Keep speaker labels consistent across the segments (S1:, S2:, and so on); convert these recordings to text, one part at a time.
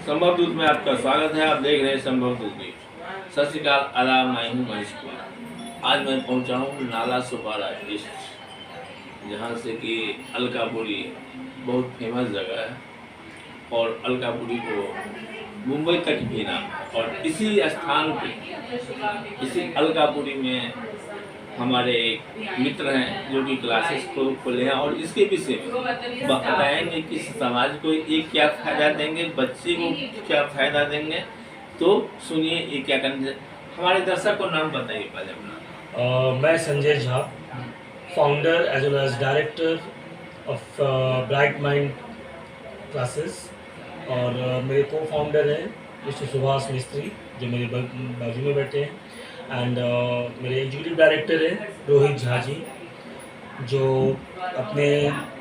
S1: संभव दूत में आपका स्वागत है। आप देख रहे हैं संभव दूत न्यूज। सत श्री अकाल, आदाब, मैं हूँ महेश कुमार। आज मैं पहुँचा हूँ नाला सुपारा ईस्ट, जहाँ से कि अलकापुरी बहुत फेमस जगह है और अलकापुरी को मुंबई तक भी नाम है। और इसी स्थान पे, इसी अलकापुरी में हमारे एक मित्र हैं जो कि क्लासेस को खोले हैं और इसके विषय में बताएंगे कि समाज को ये क्या फ़ायदा देंगे, बच्चे को क्या फ़ायदा देंगे। तो सुनिए ये क्या करने। हमारे दर्शक को नाम बताइए पहले अपना।
S2: मैं Sanjay Jha, founder as well as director of Bright Mind Classes, और मेरे को फाउंडर हैं मिस्टर सुभाष मिस्त्री जो मेरे बाजू में बैठे हैं, एंड मेरे एग्जीक्यूटिव डायरेक्टर हैं रोहित झा जी, जो अपने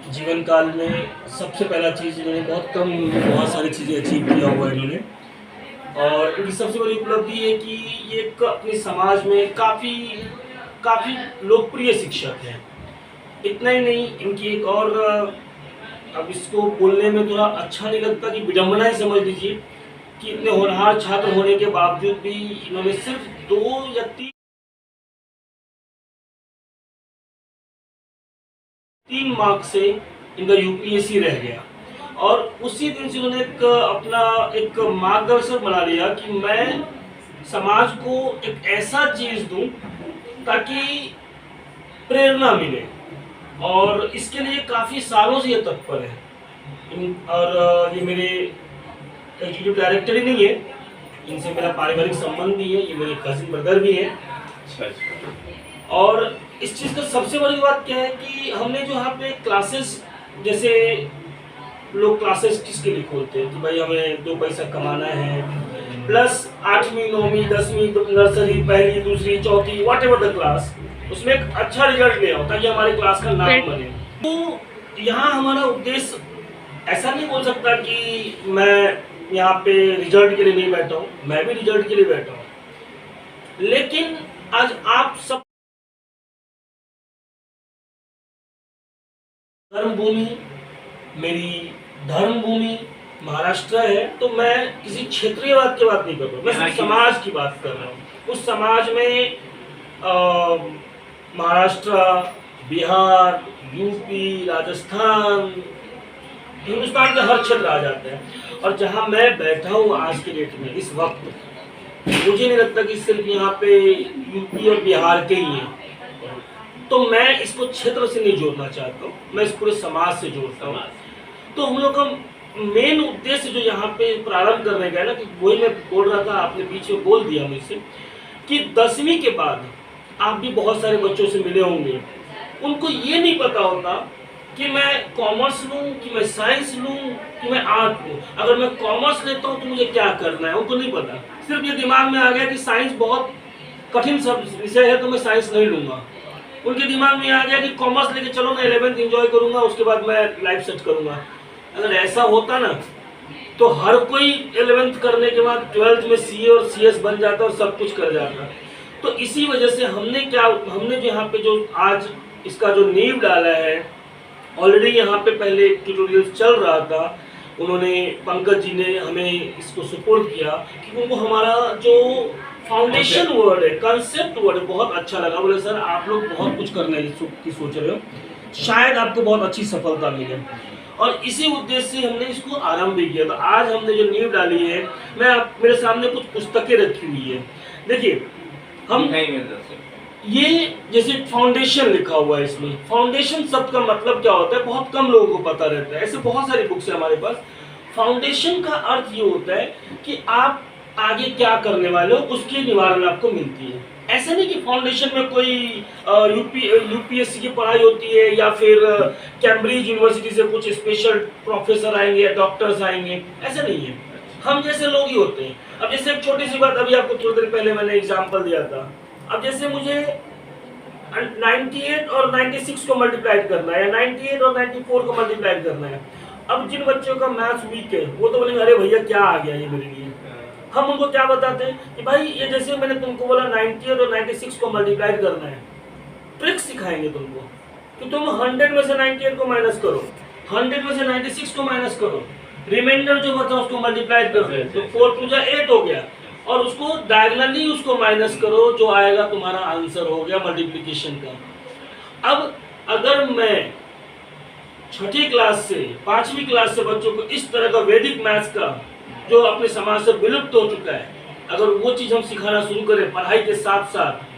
S2: जीवन काल में सबसे पहला चीज़ इन्होंने बहुत सारी चीज़ें अचीव किया हुआ है इन्होंने। और इनकी सबसे बड़ी उपलब्धि है कि ये अपने समाज में काफ़ी लोकप्रिय शिक्षक हैं। इतना ही नहीं, इनकी एक और, अब इसको बोलने में थोड़ा अच्छा नहीं लगता कि विडम्बना ही समझ लीजिए कि इतने होनहार छात्र होने के बावजूद भी इन्होंने सिर्फ 2 या 3 मार्क्स से इनका यूपीएससी रह गया। और उसी दिन से उन्होंने अपना एक मार्गदर्शक बना लिया कि मैं समाज को एक ऐसा चीज़ दूं ताकि प्रेरणा मिले, और इसके लिए काफ़ी सालों से ये तत्पर है। और ये मेरे एग्जीक्यूटिव डायरेक्टर ही नहीं है, इनसे मेरा पारिवारिक संबंध भी है, ये मेरे कजिन ब्रदर भी है। और इस चीज़ का सबसे बड़ी बात क्या है कि हमने जो यहाँ पे क्लासेस, जैसे लोग क्लासेस किसके लिए खोलते हैं कि भाई हमें 2 पैसा कमाना है, प्लस 8वीं 9वीं 10वीं नर्सरी, पहली दूसरी चौथी वॉट एवर द क्लास, उसमें एक अच्छा रिजल्ट ले आओ ताकि हमारे क्लास का नाम बने। तो यहाँ हमारा उद्देश्य ऐसा नहीं बोल सकता कि मैं यहाँ पे रिजल्ट के लिए नहीं बैठा हूँ, मैं भी रिजल्ट के लिए बैठा हूँ, लेकिन आज आप सब धर्म भूमि, मेरी धर्म भूमि महाराष्ट्र है, तो मैं किसी क्षेत्रीयवाद की बात नहीं कर रहा हूँ, मैं सिर्फ समाज की बात कर रहा हूँ। उस समाज में महाराष्ट्र, बिहार, यूपी, राजस्थान, हिंदुस्तान के हर क्षेत्र आ जाते हैं। और जहाँ मैं बैठा हूँ आज के डेट में, इस वक्त मुझे नहीं लगता कि सिर्फ यहाँ पे यूपी और बिहार के ही हैं। तो मैं इसको क्षेत्र से नहीं जोड़ना चाहता हूँ, मैं इस पूरे समाज से जोड़ता हूँ। तो हम लोग का मेन उद्देश्य जो यहाँ पे प्रारंभ करने का है ना, कि वही मैं बोल रहा था, आपने पीछे बोल दिया मुझसे कि 10वीं के बाद आप भी बहुत सारे बच्चों से मिले होंगे, उनको ये नहीं पता होता कि मैं कॉमर्स लूँ कि मैं साइंस लूँ कि मैं आर्ट लूँ। अगर मैं कॉमर्स लेता हूँ तो मुझे क्या करना है, उनको नहीं पता। सिर्फ ये दिमाग में आ गया कि साइंस बहुत कठिन सब विषय है तो मैं साइंस नहीं लूँगा। उनके दिमाग में आ गया कि कॉमर्स लेके चलो, मैं 11th एंजॉय करूँगा, उसके बाद मैं लाइफ सेट करूँगा। अगर ऐसा होता ना तो हर कोई 11th करने के बाद 12th में सीए और सीएस बन जाता और सब कुछ कर जाता। तो इसी वजह से हमने जो यहाँ पे जो आज इसका जो नींव डाला है, ऑलरेडी यहाँ पे पहले ट्यूटोरियल चल रहा था, उन्होंने पंकज जी ने हमें इसको सपोर्ट किया कि उनको हमारा जो फाउंडेशन वर्ड है, कंसेप्ट वर्ड है, बहुत अच्छा लगा। बोले सर आप लोग बहुत कुछ करने की सोच रहे हो, शायद आपको बहुत अच्छी सफलता मिले, और इसी उद्देश्य से हमने इसको आरंभ भी किया। तो आज हमने जो नींव डाली है, मेरे सामने कुछ पुस्तकें रखी हुई है, देखिए हम ये जैसे फाउंडेशन लिखा हुआ है, इसमें फाउंडेशन शब्द का मतलब क्या होता है बहुत कम लोगों को पता रहता है। ऐसे बहुत सारी बुक्स है हमारे पास। फाउंडेशन का अर्थ ये होता है कि आप आगे क्या करने वाले हो उसकी निवारण आपको मिलती है। ऐसा नहीं कि फाउंडेशन में कोई यूपीएससी की पढ़ाई होती है या फिर कैम्ब्रिज यूनिवर्सिटी से कुछ स्पेशल प्रोफेसर आएंगे या डॉक्टर्स आएंगे, ऐसा नहीं है। हम जैसे लोग ही होते हैं। अब जैसे एक छोटी सी बात, अभी आपको थोड़ी देर पहले मैंने एग्जाम्पल दिया था। अब जैसे मुझे 98 और 96 को मल्टीप्लाई करना है, या 98 और 94 को मल्टीप्लाई करना है। अब जिन बच्चों का मैथ्स वीक है वो तो बोलेंगे अरे भैया क्या आ गया ये मेरे लिए। हम उनको क्या बताते हैं कि भाई ये जैसे मैंने तुमको बोला 98 और 96 को मल्टीप्लाई करना है, ट्रिक सिखाएंगे तुमको कि तुम 100 में से 98 को माइनस करो, 100 में से 96 को माइनस करो, रिमाइंडर जो बचा उसको मल्टीप्लाई कर दो, तो 4 टू 8 हो गया, और उसको डायगोनली उसको माइनस करो, जो आएगा तुम्हारा आंसर हो गया मल्टीप्लिकेशन का। अब अगर मैं छठी क्लास से 5वीं क्लास से बच्चों को इस तरह का वैदिक मैथ्स का जो अपने समाज से विलुप्त हो चुका है, अगर वो चीज हम सिखाना शुरू करें पढ़ाई के साथ साथ,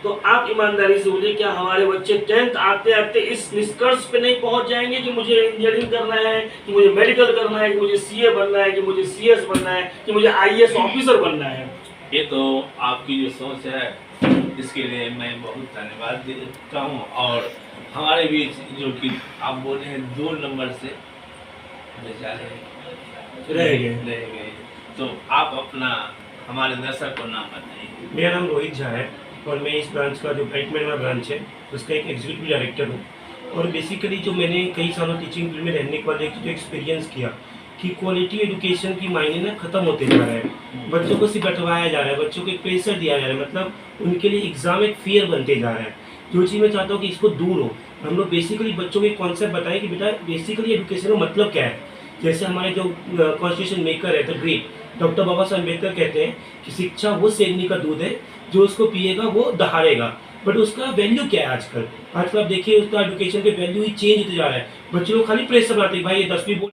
S2: तो आप ईमानदारी से बोलिए क्या हमारे बच्चे 10th आते आते इस निष्कर्ष पे नहीं पहुंच जाएंगे कि मुझे इंजीनियरिंग करना है, कि मुझे मेडिकल करना है, कि मुझे सीए बनना है, कि मुझे सीएस बनना है, कि मुझे आईएएस ऑफिसर बनना है?
S1: ये तो आपकी जो सोच है इसके लिए मैं बहुत धन्यवाद देता हूँ। और हमारे बीच जो कि आप बोले हैं 2 नंबर से बेचारे
S2: रह
S1: गए, तो आप अपना हमारे दर्शक को नाम बताइए।
S3: मेरा नाम रोहित झा है और मैं इस ब्रांच का जो ब्राइटमैन में ब्रांच है उसका एक एग्जीक्यूटिव डायरेक्टर हूँ। और बेसिकली जो मैंने कई सालों टीचिंग फील्ड में रहने के बाद एक जो एक्सपीरियंस किया कि क्वालिटी एजुकेशन की मायने ना खत्म होते जा रहा है। बच्चों को सिर्फ बैठवाया जा रहा है, बच्चों को एक प्रेशर दिया जा रहा है, मतलब उनके लिए एग्जाम एक फियर बनते जा रहा है। जो चीज़ मैं चाहता हूँ कि इसको दूर हो, हम लोग बेसिकली बच्चों को एक कॉन्सेप्ट बताएं कि बेटा बेसिकली एजुकेशन का मतलब क्या है। जैसे हमारे जो कॉन्स्टिट्यूशन मेकर है द ग्रेट डॉक्टर बाबा साहब अम्बेडकर कहते हैं कि शिक्षा वो सेवनी का दूध है जो उसको पिएगा वो दहाड़ेगा। बट उसका वैल्यू क्या है आजकल आप देखिए उसका एजुकेशन के वैल्यू ही चेंज होते जा रहा है। बच्चे लोग खाली प्रेशर बनाते हैं, भाई ये 10वीं बोर्ड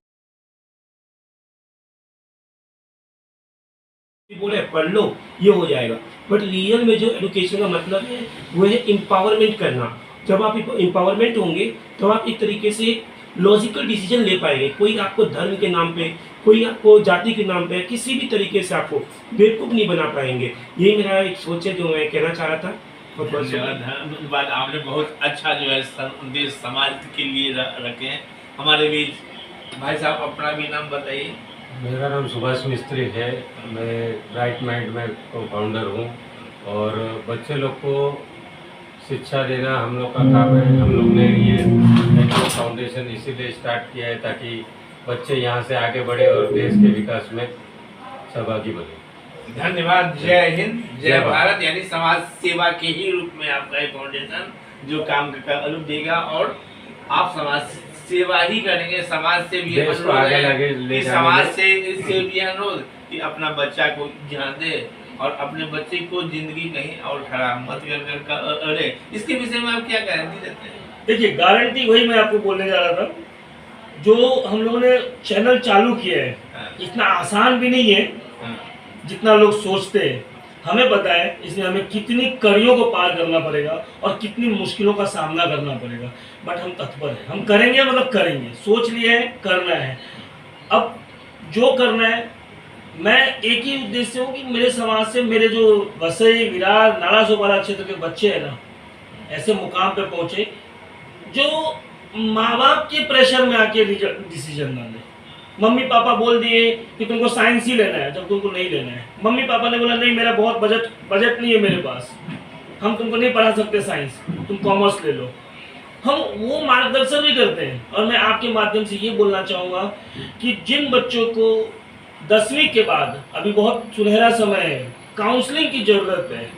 S3: है पढ़ लो ये हो जाएगा। बट रियल में जो एजुकेशन का मतलब है वो है एम्पावरमेंट करना। जब आप एम्पावरमेंट होंगे तो आप एक तरीके से लॉजिकल डिसीजन ले पाएंगे। कोई आपको धर्म के नाम पे, कोई आपको जाति के नाम पे, किसी भी तरीके से आपको बेवकूफ़ नहीं बना पाएंगे। यही मेरा एक सोच है जो मैं कहना चाह रहा था।
S1: धन्यवाद, आपने बहुत अच्छा जो है संदेश समाज के लिए रखे हैं। हमारे बीच भाई साहब अपना भी नाम बताइए।
S4: मेरा नाम सुभाष मिस्त्री है, मैं ब्राइट माइंड में फाउंडर हूँ और बच्चे लोग को शिक्षा देना हम लोग का काम है। हम लोग ने ये फाउंडेशन इसीलिए स्टार्ट किया है ताकि बच्चे यहाँ से आगे बढ़े और देश के विकास में सहभागी बने।
S1: धन्यवाद। जय हिंद, जय भारत। यानी समाज सेवा के ही रूप में आपका ये फाउंडेशन जो काम का रूप देगा और आप समाज सेवा ही करेंगे। समाज से भी समाज से भी अनुरोध कि अपना बच्चा को ध्यान दे और अपने बच्चे को जिंदगी कहीं और खराब मत कर अरे इसके विषय में आप क्या गारंटी देते हैं?
S2: देखिए गारंटी वही मैं आपको बोलने जा रहा था, जो हम लोगों ने चैनल चालू किया है इतना आसान भी नहीं है जितना लोग सोचते हैं। हमें पता है इसमें हमें कितनी कड़ियों को पार करना पड़ेगा और कितनी मुश्किलों का सामना करना पड़ेगा, बट हम तत्पर हैं, हम करेंगे, मतलब करेंगे, सोच लिए है, करना है। अब जो करना है, मैं एक ही उद्देश्य हूँ कि मेरे समाज से मेरे जो वसई विरार नाला सोपारा क्षेत्र के बच्चे हैं ना, ऐसे मुकाम पे पहुँचे जो माँ बाप के प्रेशर में आके डिसीजन ना ले। मम्मी पापा बोल दिए कि तुमको साइंस ही लेना है जब तुमको नहीं लेना है। मम्मी पापा ने बोला नहीं मेरा बहुत बजट नहीं है मेरे पास, हम तुमको नहीं पढ़ा सकते साइंस, तुम कॉमर्स ले लो। हम वो मार्गदर्शन भी करते हैं। और मैं आपके माध्यम से ये बोलना चाहूँगा कि जिन बच्चों को 10वीं के बाद अभी बहुत सुनहरा समय है, काउंसलिंग की ज़रूरत है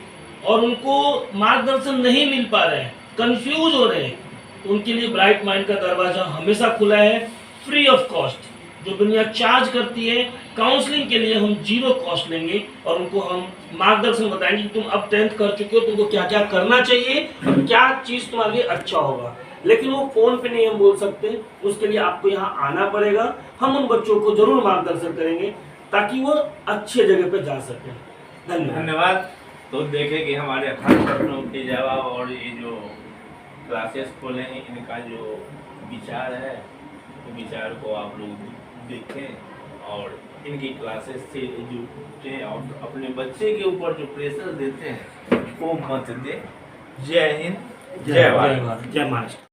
S2: और उनको मार्गदर्शन नहीं मिल पा रहे हैं, कंफ्यूज हो रहे हैं, तो उनके लिए ब्राइट माइंड का दरवाज़ा हमेशा खुला है, फ्री ऑफ कॉस्ट। जो दुनिया चार्ज करती है काउंसलिंग के लिए हम 0 कॉस्ट लेंगे और उनको हम मार्गदर्शन बताएंगे कि तुम अब 10th कर चुके हो, तुमको क्या क्या करना चाहिए और क्या चीज़ तुम्हारे लिए अच्छा होगा। लेकिन वो फ़ोन पे नहीं हम बोल सकते, उसके लिए आपको यहाँ आना पड़ेगा। हम उन बच्चों को जरूर मार्गदर्शन करेंगे ताकि वो अच्छे जगह पे जा सकें।
S1: धन्यवाद। तो देखें कि हमारे हर प्रश्नों के जवाब और ये जो क्लासेस खोले हैं इनका जो विचार है तो विचार को आप लोग देखें और इनकी क्लासेस से जुड़े और अपने बच्चे के ऊपर जो प्रेशर देते हैं वो मत दे। जय हिंद, जय भारत,
S2: जय महाराष्ट्र।